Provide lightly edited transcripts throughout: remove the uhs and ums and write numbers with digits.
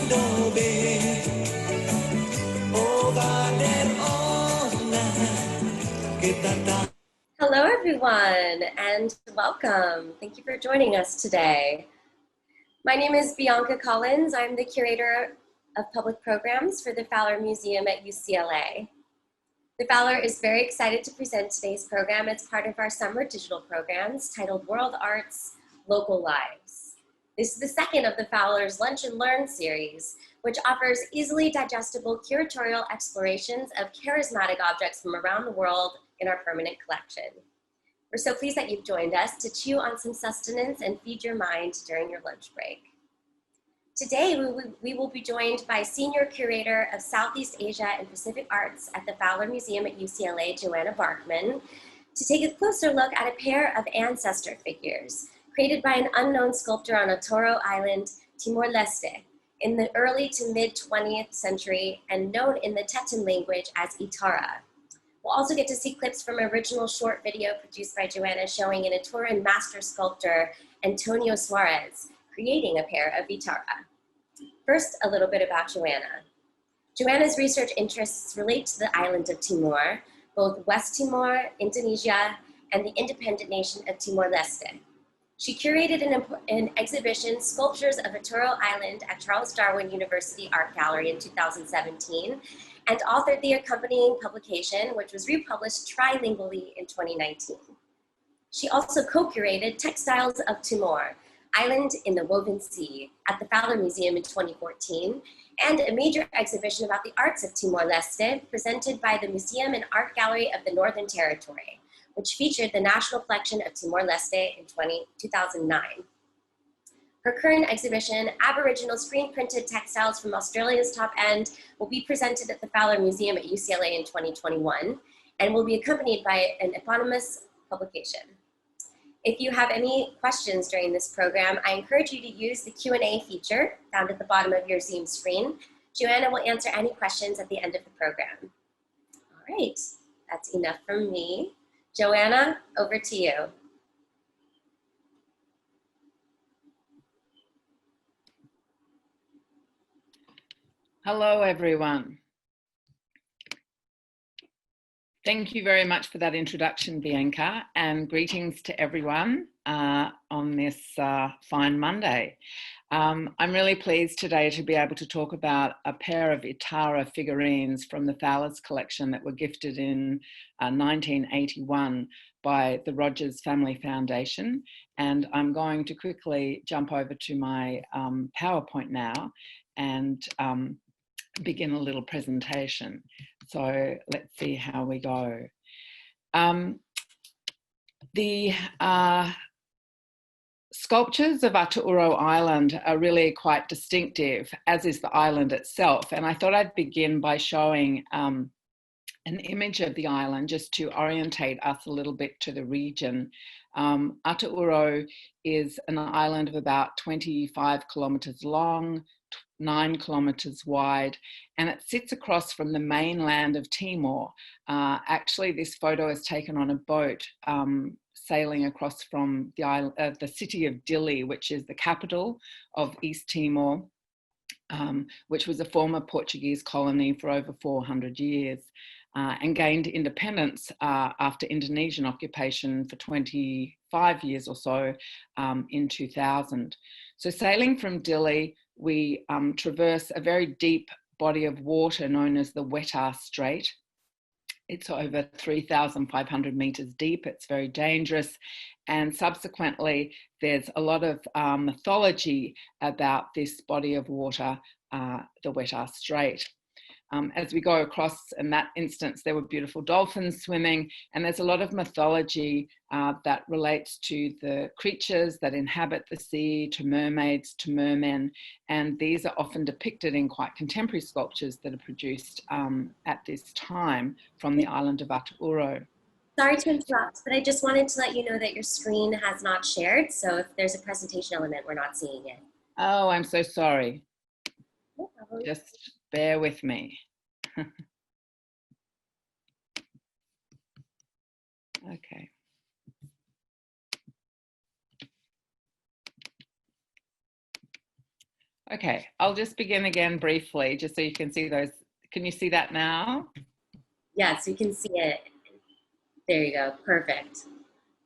Hello, everyone, and welcome. Thank you for joining us today. My name is Bianca Collins. I'm the Curator of Public Programs for the Fowler Museum at UCLA. The Fowler is very excited to present today's program as part of our summer digital programs titled World Arts, Local Lives. This is the second of the Fowler's Lunch and Learn series, which offers easily digestible curatorial explorations of charismatic objects from around the world in our permanent collection. We're so pleased that you've joined us to chew on some sustenance and feed your mind during your lunch break. Today, we will be joined by Senior Curator of Southeast Asia and Pacific Arts at the Fowler Museum at UCLA, Joanna Barrkman, to take a closer look at a pair of ancestor figures created by an unknown sculptor on Ataúro Island, Timor-Leste, in the early to mid 20th century and known in the Tetum language as itara. We'll also get to see clips from an original short video produced by Joanna showing an Atauroan master sculptor, Antonio Soares, creating a pair of itara. First, a little bit about Joanna. Joanna's research interests relate to the island of Timor, both West Timor, Indonesia, and the independent nation of Timor-Leste. She curated an exhibition, Sculptures of Ataúro Island, at Charles Darwin University Art Gallery in 2017, and authored the accompanying publication, which was republished trilingually in 2019. She also co-curated Textiles of Timor, Island in the Woven Sea, at the Fowler Museum in 2014, and a major exhibition about the arts of Timor-Leste presented by the Museum and Art Gallery of the Northern Territory, which featured the National Collection of Timor-Leste in 2009. Her current exhibition, Aboriginal Screen-Printed Textiles from Australia's Top End, will be presented at the Fowler Museum at UCLA in 2021, and will be accompanied by an eponymous publication. If you have any questions during this program, I encourage you to use the Q&A feature found at the bottom of your Zoom screen. Joanna will answer any questions at the end of the program. All right, that's enough from me. Joanna, over to you. Hello, everyone. Thank you very much for that introduction, Bianca, and greetings to everyone on this fine Monday. I'm really pleased today to be able to talk about a pair of itara figurines from the Fowler's collection that were gifted in 1981 by the Rogers Family Foundation. And I'm going to quickly jump over to my PowerPoint now and begin a little presentation. So let's see how we go. The sculptures of Ataúro Island are really quite distinctive, as is the island itself. And I thought I'd begin by showing an image of the island just to orientate us a little bit to the region. Ataúro is an island of about 25 kilometers long, 9 kilometers wide, and it sits across from the mainland of Timor. Actually, this photo is taken on a boat sailing across from the city of Dili, which is the capital of East Timor, which was a former Portuguese colony for over 400 years. And gained independence after Indonesian occupation for 25 years or so in 2000. So sailing from Dili, we traverse a very deep body of water known as the Wetar Strait. It's over 3,500 meters deep. It's very dangerous. And subsequently, there's a lot of mythology about this body of water, the Wetar Strait. As we go across, in that instance, there were beautiful dolphins swimming, and there's a lot of mythology that relates to the creatures that inhabit the sea, to mermaids, to mermen, and these are often depicted in quite contemporary sculptures that are produced at this time from the island of Ataúro. Sorry to interrupt, but I just wanted to let you know that your screen has not shared, so if there's a presentation element, we're not seeing it. Oh, I'm so sorry. No problem. Just bear with me. Okay. Okay, I'll just begin again briefly, just so you can see those. Can you see that now? Yes, you can see it. There you go. Perfect.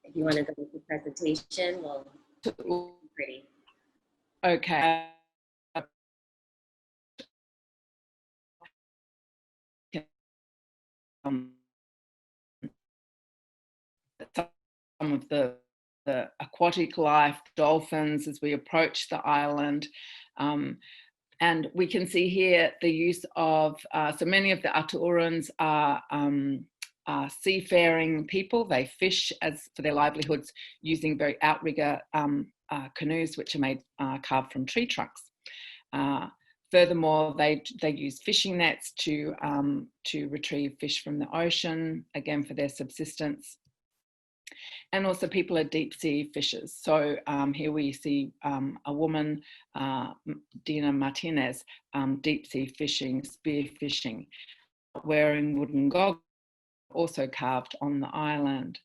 If you want to go with the presentation, well, pretty. Okay. Some of the aquatic life, dolphins, as we approach the island. And we can see here the use of, so many of the Atauroans are seafaring people. They fish as for their livelihoods using very outrigger canoes, which are made carved from tree trunks. Furthermore, they use fishing nets to retrieve fish from the ocean, again for their subsistence. And also people are deep sea fishers. So here we see a woman, Dina Martinez, deep sea fishing, spear fishing, wearing wooden goggles, also carved on the island.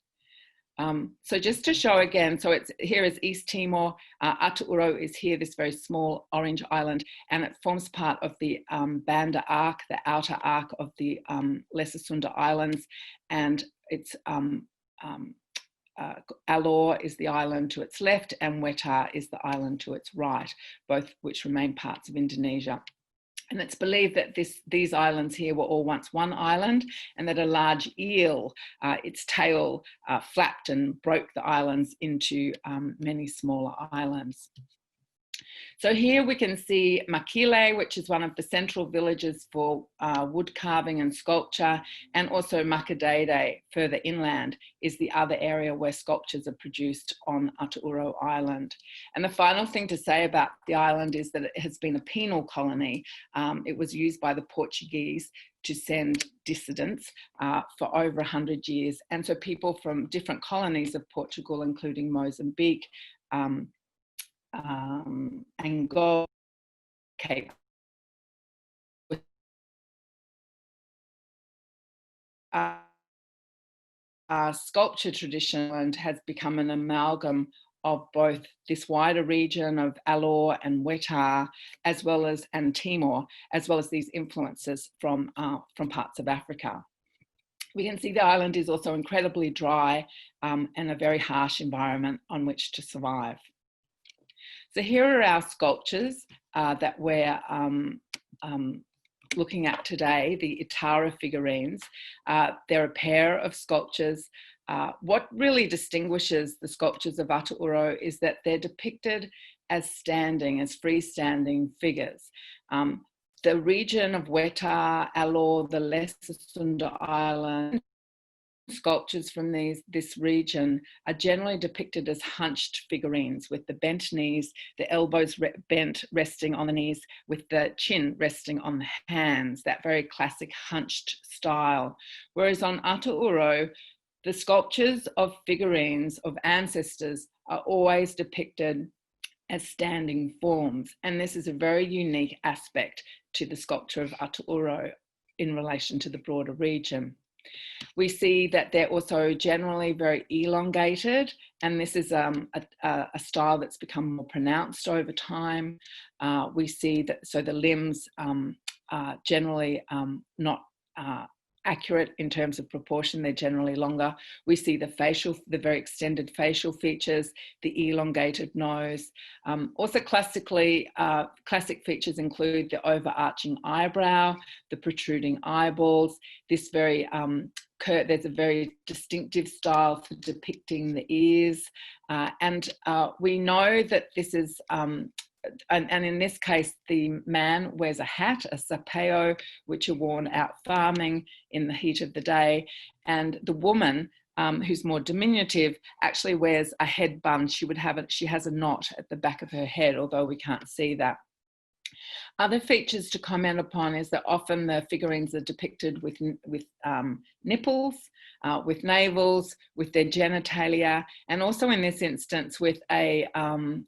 So just to show again, so here is East Timor. Ataúro is here, this very small orange island, and it forms part of the Banda Arc, the outer arc of the Lesser Sunda Islands, and it's Alor is the island to its left, and Wetar is the island to its right, both which remain parts of Indonesia. And it's believed that these islands here were all once one island, and that a large eel, its tail flapped and broke the islands into many smaller islands. So here we can see Makile, which is one of the central villages for wood carving and sculpture, and also Makadede, further inland, is the other area where sculptures are produced on Ataúro Island. And the final thing to say about the island is that it has been a penal colony. It was used by the Portuguese to send dissidents for over 100 years. And so people from different colonies of Portugal, including Mozambique, Angola, Cape, sculpture tradition and has become an amalgam of both this wider region of Alor and Wetar, as well as and Timor, as well as these influences from parts of Africa. We can see the island is also incredibly dry and a very harsh environment on which to survive. So here are our sculptures that we're looking at today, the itara figurines. They're a pair of sculptures. What really distinguishes the sculptures of Ataúro is that they're depicted as standing, as freestanding figures. The region of Wetar, Alor, the Lesser Sunda Island, sculptures from this region are generally depicted as hunched figurines with the bent knees, the elbows bent resting on the knees, with the chin resting on the hands, that very classic hunched style. Whereas on Ataúro, the sculptures of figurines of ancestors are always depicted as standing forms. And this is a very unique aspect to the sculpture of Ataúro in relation to the broader region. We see that they're also generally very elongated, and this is a style that's become more pronounced over time. We see that, so the limbs are generally not accurate in terms of proportion, they're generally longer. We see the very extended facial features, the elongated nose. Also classic features include the overarching eyebrow, the protruding eyeballs, this very there's a very distinctive style for depicting the ears. And we know that this is, and in this case, the man wears a hat, a sapeo, which are worn out farming in the heat of the day. And the woman, who's more diminutive, actually wears a head bun. She has a knot at the back of her head, although we can't see that. Other features to comment upon is that often the figurines are depicted with nipples, with navels, with their genitalia, and also in this instance with a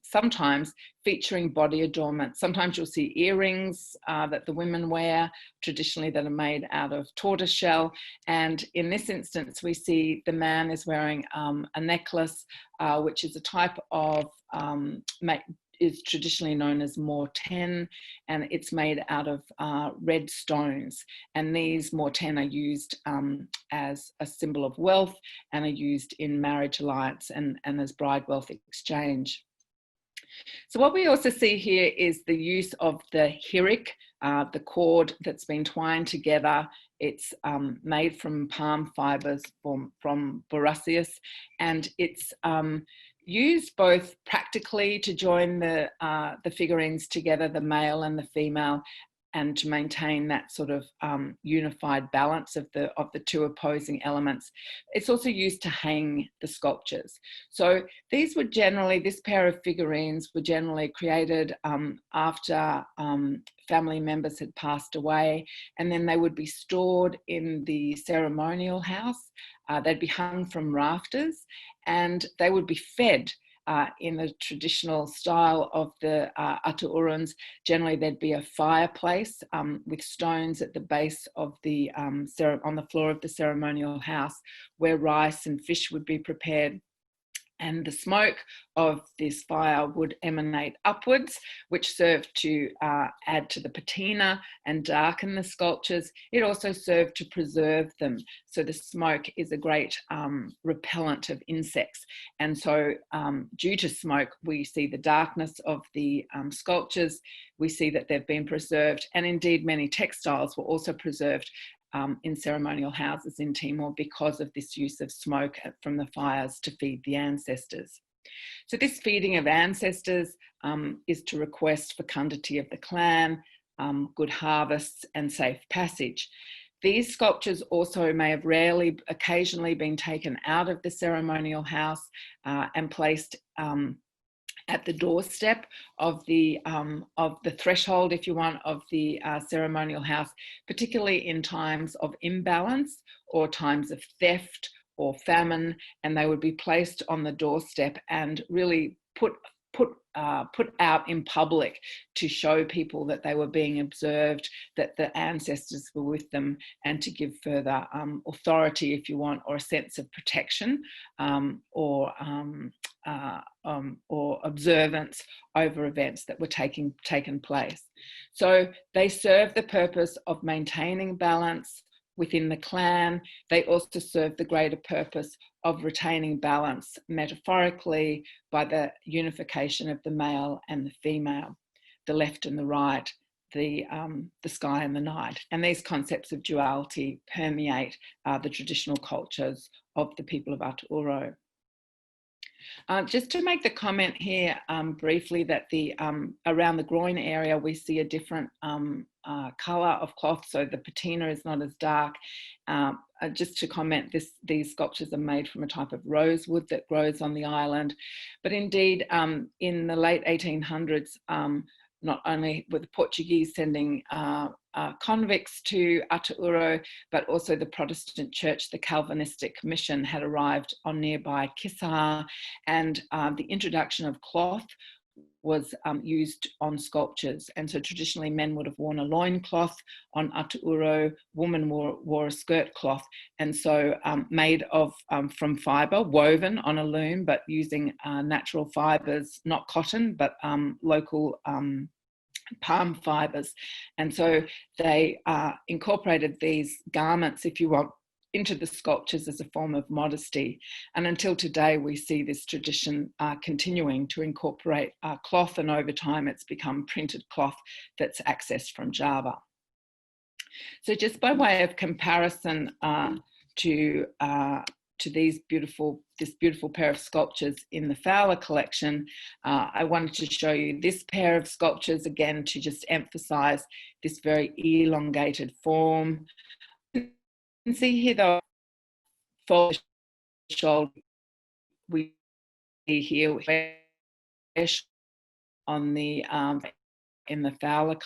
sometimes featuring body adornment. Sometimes you'll see earrings that the women wear, traditionally that are made out of tortoiseshell. And in this instance, we see the man is wearing a necklace, which is a type of is traditionally known as morten, and it's made out of red stones. And these morten are used as a symbol of wealth and are used in marriage alliance and as bride wealth exchange. So what we also see here is the use of the hirik, the cord that's been twined together. It's made from palm fibers from Boracius, and it's used both practically to join the figurines together, the male and the female, and to maintain that sort of unified balance of the two opposing elements. It's also used to hang the sculptures. So these were generally, this pair of figurines were generally created after family members had passed away, and then they would be stored in the ceremonial house. They'd be hung from rafters, and they would be fed in the traditional style of the Atauroans. Generally, there'd be a fireplace with stones at the base of the, on the floor of the ceremonial house, where rice and fish would be prepared. And the smoke of this fire would emanate upwards, which served to add to the patina and darken the sculptures. It also served to preserve them. So the smoke is a great repellent of insects. And so due to smoke, we see the darkness of the sculptures. We see that they've been preserved. And indeed, many textiles were also preserved in ceremonial houses in Timor because of this use of smoke from the fires to feed the ancestors. So this feeding of ancestors is to request fecundity of the clan, good harvests and safe passage. These sculptures also may have occasionally been taken out of the ceremonial house and placed at the doorstep of the threshold, if you want, of the ceremonial house, particularly in times of imbalance or times of theft or famine, and they would be placed on the doorstep and really put out in public to show people that they were being observed, that the ancestors were with them, and to give further authority, if you want, or a sense of protection or observance over events that were taking place. So they serve the purpose of maintaining balance within the clan. They also serve the greater purpose of retaining balance metaphorically by the unification of the male and the female, the left and the right, the sky and the night. And these concepts of duality permeate the traditional cultures of the people of Ataúro. Just to make the comment here briefly that around the groin area we see a different colour of cloth, so the patina is not as dark. Just to comment, these sculptures are made from a type of rosewood that grows on the island. But indeed, in the late 1800s, not only were the Portuguese sending convicts to Ataúro, but also the Protestant church, the Calvinistic mission, had arrived on nearby Kisar, and the introduction of cloth was used on sculptures. And so traditionally men would have worn a loincloth on Ataúro, women wore a skirt cloth, and so made of from fibre, woven on a loom, but using natural fibres, not cotton, but local palm fibres. And so they incorporated these garments, if you want, into the sculptures as a form of modesty. And until today, we see this tradition continuing to incorporate cloth, and over time it's become printed cloth that's accessed from Java. So just by way of comparison to this beautiful pair of sculptures in the Fowler collection, I wanted to show you this pair of sculptures again to just emphasize this very elongated form. You can see here the fold shoulder we see here on the in the Fowler.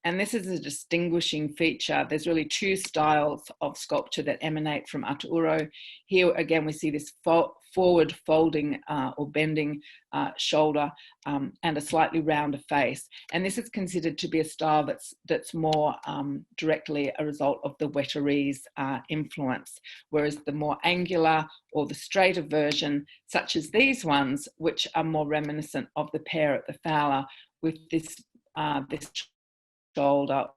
And this is a distinguishing feature. There's really two styles of sculpture that emanate from Ataúro. Here again, we see this forward folding or bending shoulder and a slightly rounder face. And this is considered to be a style that's more directly a result of the Wetarese influence, whereas the more angular or the straighter version, such as these ones, which are more reminiscent of the pair at the Fowler with this shoulder.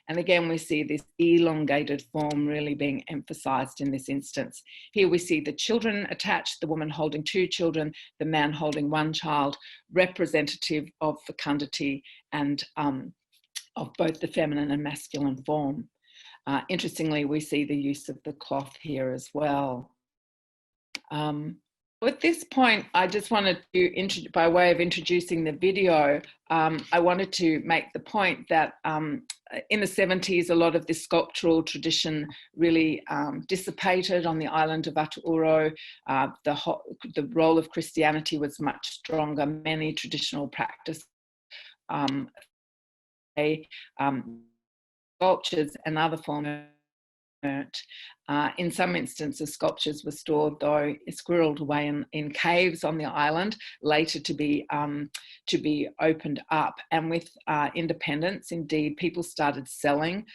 And again, we see this elongated form really being emphasized in this instance. Here we see the children attached, the woman holding two children, the man holding one child, representative of fecundity and of both the feminine and masculine form. Interestingly, we see the use of the cloth here as well. At this point, I just wanted to, by way of introducing the video, I wanted to make the point that in the 70s, a lot of this sculptural tradition really dissipated on the island of Ataúro. The role of Christianity was much stronger. Many traditional practices, sculptures and other forms. In some instances, sculptures were stored, though, squirreled away in caves on the island, later to be opened up. And with independence, indeed, people started selling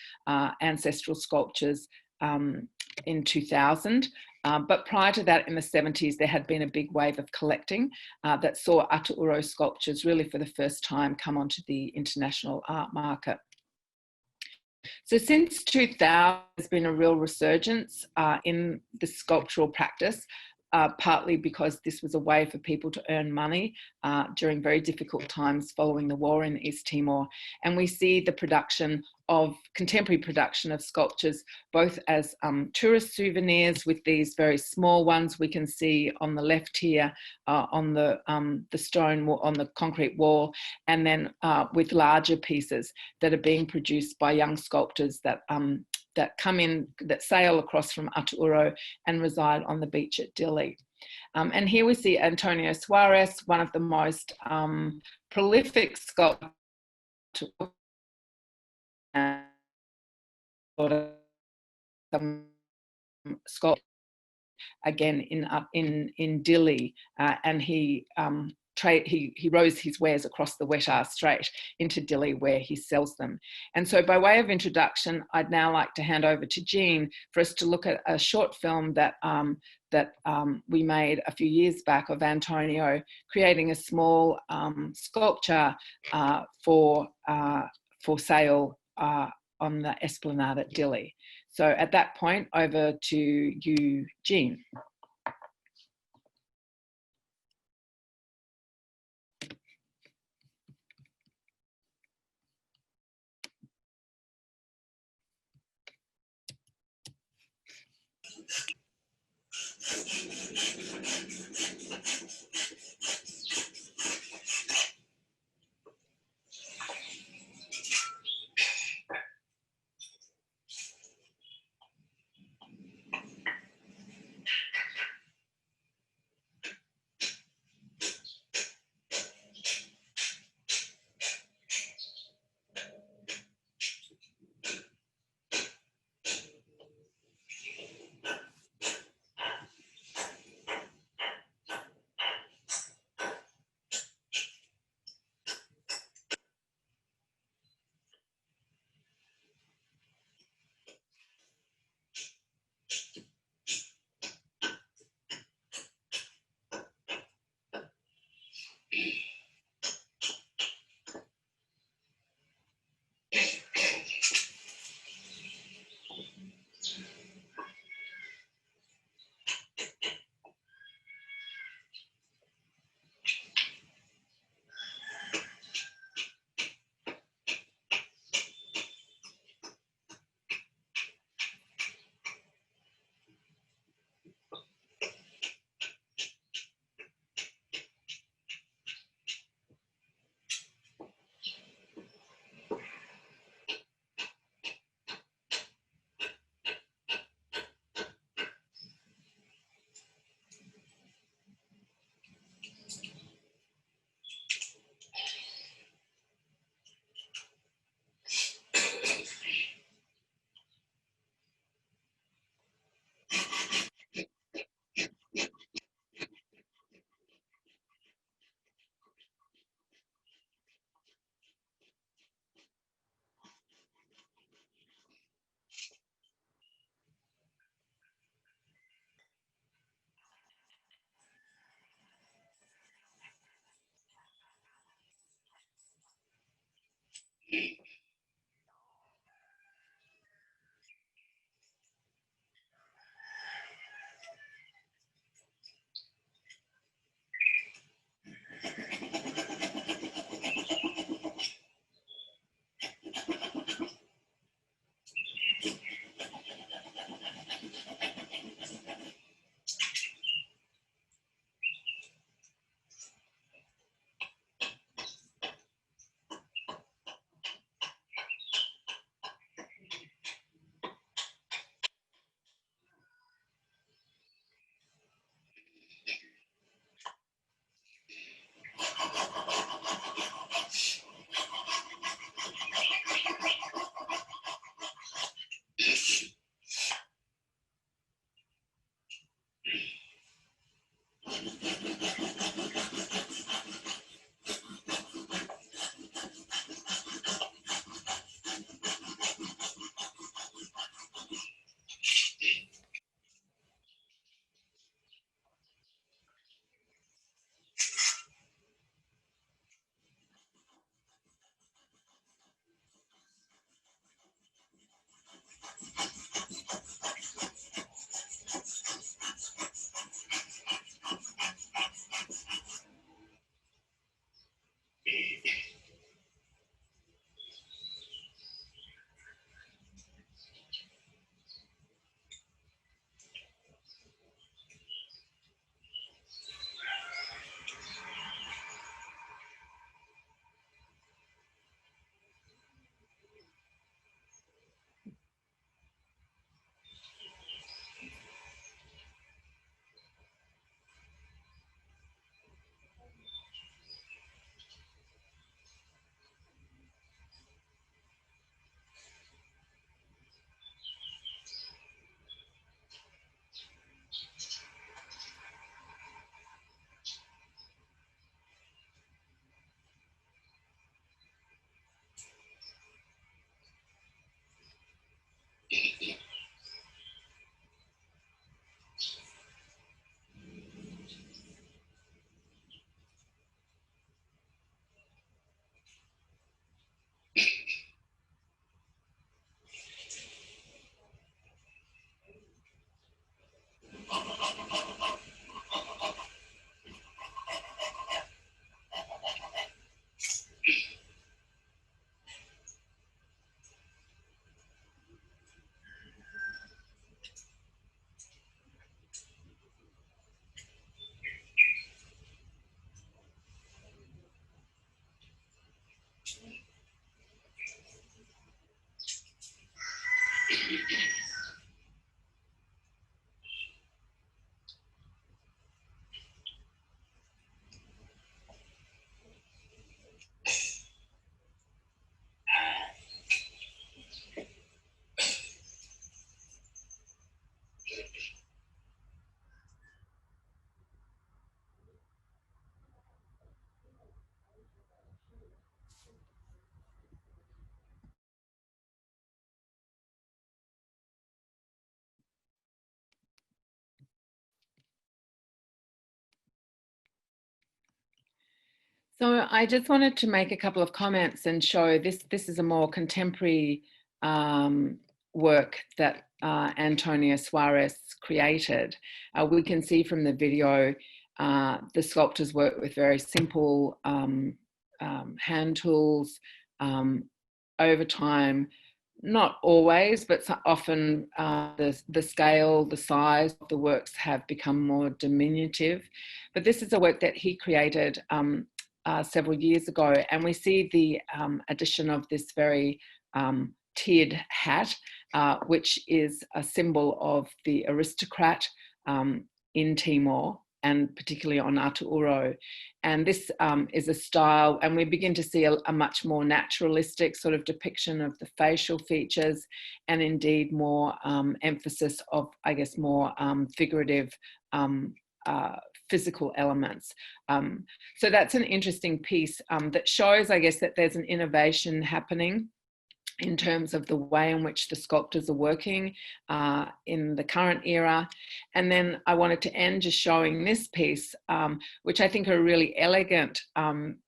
ancestral sculptures in 2000. But prior to that, in the 70s, there had been a big wave of collecting that saw Ataúro sculptures really for the first time come onto the international art market. So since 2000, there's been a real resurgence in the sculptural practice, partly because this was a way for people to earn money during very difficult times following the war in East Timor. And we see the production of contemporary production of sculptures, both as tourist souvenirs with these very small ones we can see on the left here on the stone wall, on the concrete wall, and then with larger pieces that are being produced by young sculptors that come in, that sail across from Ataúro and reside on the beach at Dili. And here we see Antonio Soares, one of the most prolific sculptors sculpture again in Dili, and he rows his wares across the Wetar Strait into Dili, where he sells them. And so by way of introduction, I'd now like to hand over to Jean for us to look at a short film that we made a few years back of Antonio creating a small sculpture for sale on the esplanade at Dili. So at that point, over to you, Jean. So I just wanted to make a couple of comments and show this. This is a more contemporary work that Antonio Soares created. We can see from the video the sculptors work with very simple hand tools over time. Not always, but often the scale, the size of the works have become more diminutive. But this is a work that he created several years ago, and we see the addition of this very tiered hat, which is a symbol of the aristocrat in Timor, and particularly on Ataúro. And this is a style, and we begin to see a much more naturalistic sort of depiction of the facial features, and indeed more emphasis of, I guess, more figurative physical elements. So that's an interesting piece that shows, I guess, that there's an innovation happening in terms of the way in which the sculptors are working in the current era. And then I wanted to end just showing this piece, which I think are a really elegant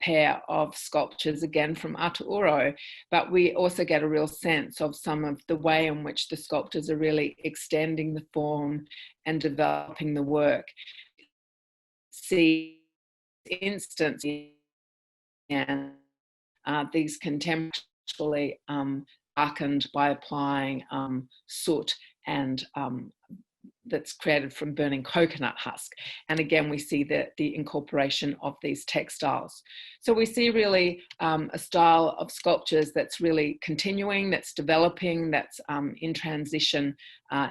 pair of sculptures, again from Ataúro, but we also get a real sense of some of the way in which the sculptors are really extending the form and developing the work. See instance and these contemporary darkened by applying soot and that's created from burning coconut husk. And again, we see the incorporation of these textiles. So we see really a style of sculptures that's really continuing, that's developing, that's in transition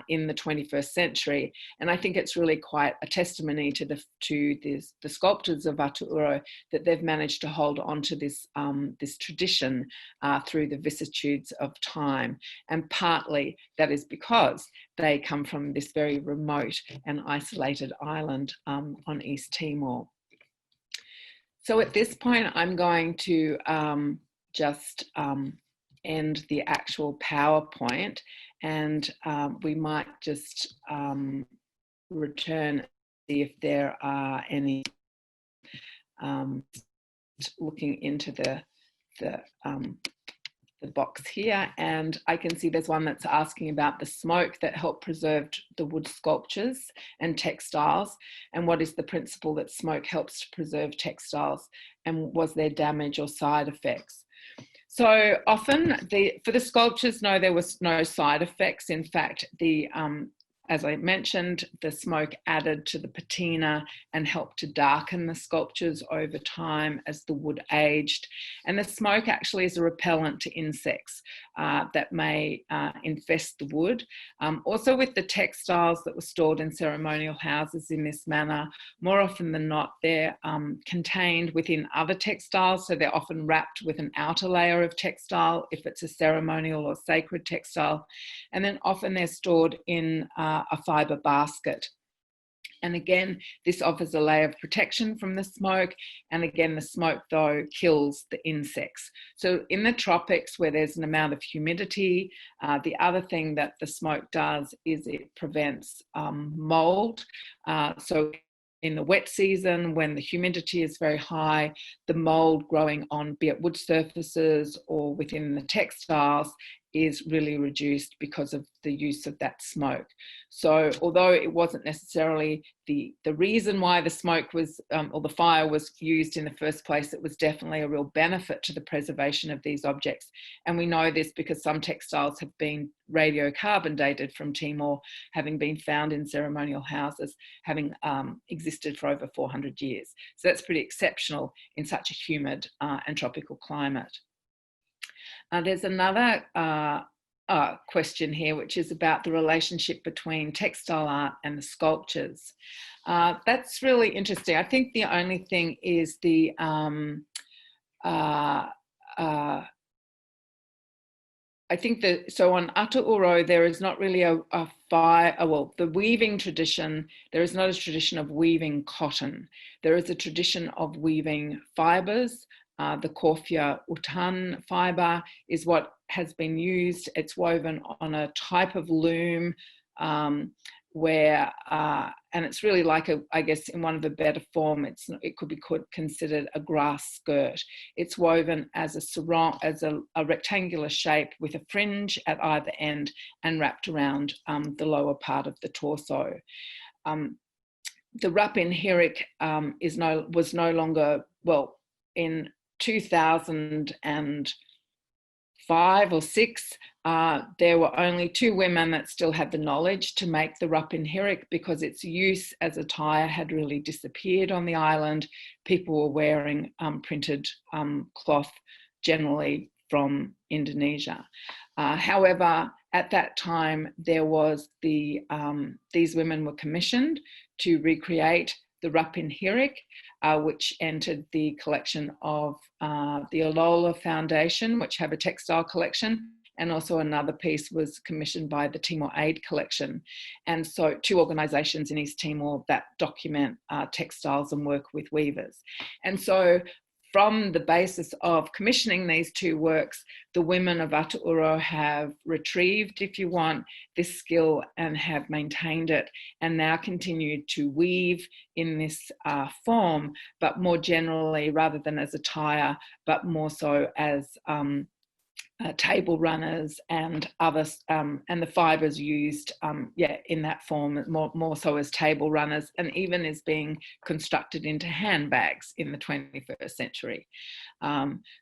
in the 21st century. And I think it's really quite a testimony to the sculptors of Ataúro that they've managed to hold on to this, this tradition through the vicissitudes of time. And partly that is because they come from this very remote and isolated island on East Timor. So at this point, I'm going to just end the actual PowerPoint, and we might just return and see if there are any looking into the box here, and I can see there's one that's asking about the smoke that helped preserve the wood sculptures and textiles, and what is the principle that smoke helps to preserve textiles, and was there damage or side effects? So often for the sculptures, no, there was no side effects. In fact, as I mentioned, the smoke added to the patina and helped to darken the sculptures over time as the wood aged. And the smoke actually is a repellent to insects that may infest the wood. Also with the textiles that were stored in ceremonial houses in this manner, more often than not, they're contained within other textiles. So they're often wrapped with an outer layer of textile if it's a ceremonial or sacred textile. And then often they're stored in a fibre basket. And again, this offers a layer of protection from the smoke. And again, the smoke, though, kills the insects. So in the tropics, where there's an amount of humidity, the other thing that the smoke does is it prevents mold. So in the wet season, when the humidity is very high, the mold growing on, be it wood surfaces or within the textiles, is really reduced because of the use of that smoke. So although it wasn't necessarily the reason why the smoke was, or the fire was used in the first place, it was definitely a real benefit to the preservation of these objects. And we know this because some textiles have been radiocarbon dated from Timor, having been found in ceremonial houses, having existed for over 400 years. So that's pretty exceptional in such a humid and tropical climate. There's another question here, which is about the relationship between textile art and the sculptures. That's really interesting. I think the only thing is I think that, so on Ataúro, there is not really the weaving tradition, there is not a tradition of weaving cotton. There is a tradition of weaving fibres. The Corfia utan fibre is what has been used. It's woven on a type of loom and it's really like I guess in one of a better form, it could be considered a grass skirt. It's woven as a sarong, as a rectangular shape with a fringe at either end and wrapped around the lower part of the torso. The rapin hirik was no longer, well, in 2005 or 6, there were only 2 women that still had the knowledge to make the rapin hirik because its use as attire had really disappeared on the island. People were wearing printed cloth, generally from Indonesia. However, at that time, there was these women were commissioned to recreate the rapin hirik, which entered the collection of the Alola Foundation, which have a textile collection, and also another piece was commissioned by the Timor Aid Collection. And so 2 organisations in East Timor that document textiles and work with weavers. And so from the basis of commissioning these two works, the women of Ataúro have retrieved, if you want, this skill and have maintained it, and now continue to weave in this form, but more generally, rather than as attire, but more so as table runners and others, and the fibers used in that form more so as table runners, and even is being constructed into handbags in the 21st century.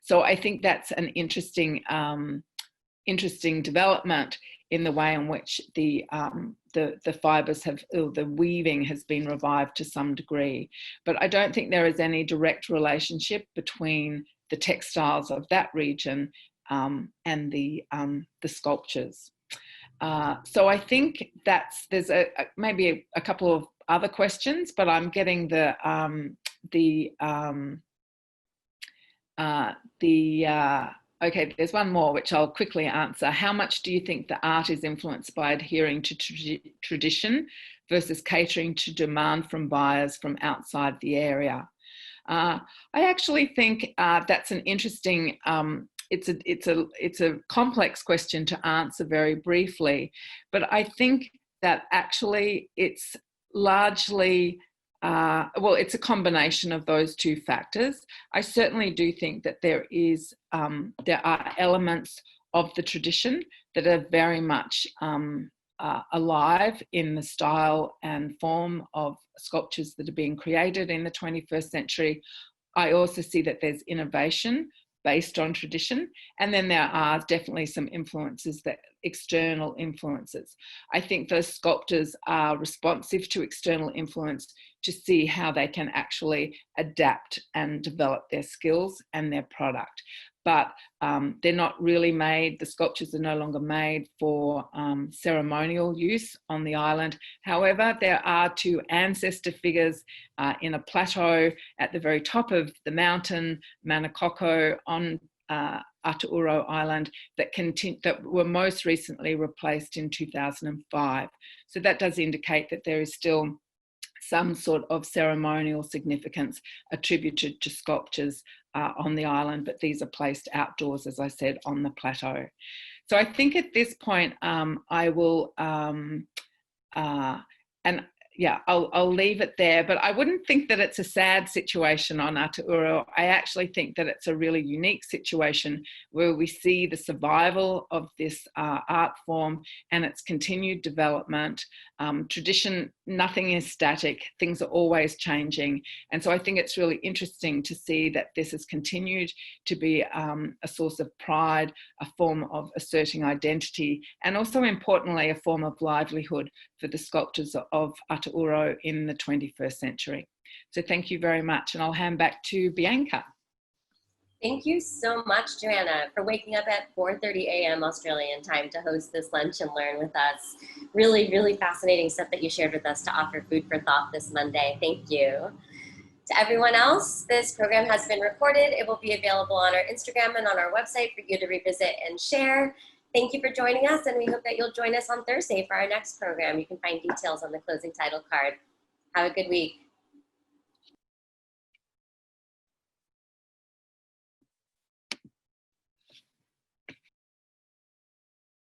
So I think that's an interesting development in the way in which the fibers have, or the weaving has been revived to some degree. But I don't think there is any direct relationship between the textiles of that region and the sculptures. So I think there's maybe a couple of other questions, but I'm getting okay, there's one more which I'll quickly answer. How much do you think the art is influenced by adhering to tradition versus catering to demand from buyers from outside the area? I actually think that's an interesting, it's a complex question to answer very briefly, but I think that actually it's largely, it's a combination of those two factors. I certainly do think that there are elements of the tradition that are very much alive in the style and form of sculptures that are being created in the 21st century. I also see that there's innovation based on tradition, and then there are definitely some influences, external influences. I think those sculptors are responsive to external influence to see how they can actually adapt and develop their skills and their product. But they're not really made, the sculptures are no longer made for ceremonial use on the island. However, there are two ancestor figures in a plateau at the very top of the mountain, Manakoko, on Ataúro Island, that were most recently replaced in 2005. So that does indicate that there is still some sort of ceremonial significance attributed to sculptures on the island, but these are placed outdoors, as I said, on the plateau. So I think at this point I will, I'll leave it there, but I wouldn't think that it's a sad situation on Ataúro. I actually think that it's a really unique situation where we see the survival of this art form and its continued development. Tradition, nothing is static, things are always changing. And so I think it's really interesting to see that this has continued to be a source of pride, a form of asserting identity, and also importantly, a form of livelihood for the sculptors of Ataúro in the 21st century. So thank you very much, and I'll hand back to Bianca. Thank you so much, Joanna, for waking up at 4:30 a.m. Australian time to host this lunch and learn with us. Really, really fascinating stuff that you shared with us to offer food for thought this Monday. Thank you. To everyone else, this program has been recorded. It will be available on our Instagram and on our website for you to revisit and share. Thank you for joining us, and we hope that you'll join us on Thursday for our next program. You can find details on the closing title card. Have a good week.